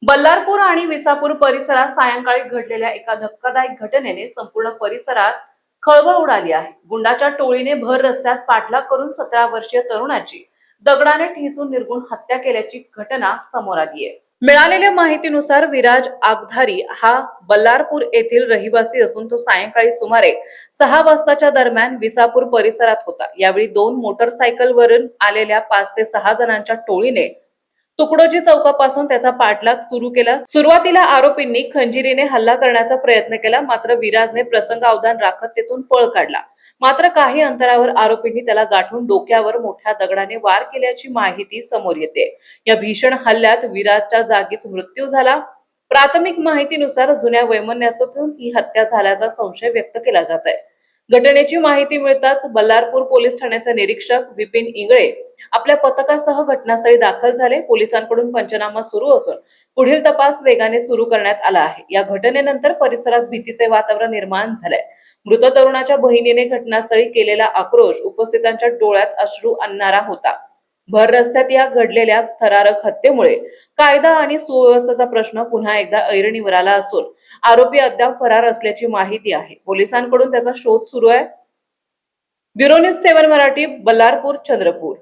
बल्लारपूर आणि विसापूर परिसरात सायंकाळी घडलेल्या एका धक्कादायक घटनेने संपूर्ण परिसरात खळबळ उडाली आहे। गुंडाच्या टोळीने भर रस्त्यात पाठलाग करून 17 वर्षीय तरुणाची दगडाने ठेचून निर्घृण हत्या केल्याची घटना समोर आली आहे। मिळालेल्या माहितीनुसार विराज आगधारी हा बल्लारपूर येथील रहिवासी असून तो सायंकाळी सुमारे 6 वाजताच्या दरम्यान विसापूर परिसरात होता। यावेळी 2 मोटरसायकलवरून आलेल्या 5 ते 6 जणांच्या टोळीने तुकडोजी चौकापासून त्याचा पाठलाग सुरू केला। सुरुवातीला आरोपींनी खंजिरीने हल्ला करण्याचा प्रयत्न केला, मात्र विराजने प्रसंगावधान राखत तेथून पळ काढला। मात्र काही अंतरावर आरोपींनी त्याला गाठून डोक्यावर मोठ्या दगडाने वार केल्याची माहिती समोर येते। या भीषण हल्ल्यात विराजच्या जागीच मृत्यू झाला। प्राथमिक माहितीनुसार जुन्या वैमनस्यातून ही हत्या झाल्याचा संशय व्यक्त केला जात आहे। घटनेची माहिती मिळताच बल्लारपूर पोलीस ठाण्याचे निरीक्षक विपिन इंगळे आपल्या पथकासह घटनास्थळी दाखल झाले। पोलिसांकडून पंचनामा सुरू असून पुढील तपास वेगाने सुरू करण्यात आला आहे। या घटनेनंतर परिसरात भीतीचे वातावरण निर्माण झाले। मृत तरुणाच्या बहिणीने घटनास्थळी केलेला आक्रोश उपस्थितांच्या डोळ्यात अश्रू आणणारा होता। भर रस्त्यात या घडलेल्या थरारक हत्येमुळे कायदा आणि सुव्यवस्थेचा प्रश्न पुन्हा एकदा ऐरणीवर आला असून आरोपी अद्याप फरार असल्याची माहिती आहे। पोलिसांकडून त्याचा शोध सुरू आहे। Bureau news 7 Marathi, Ballarpur, Chandrapur.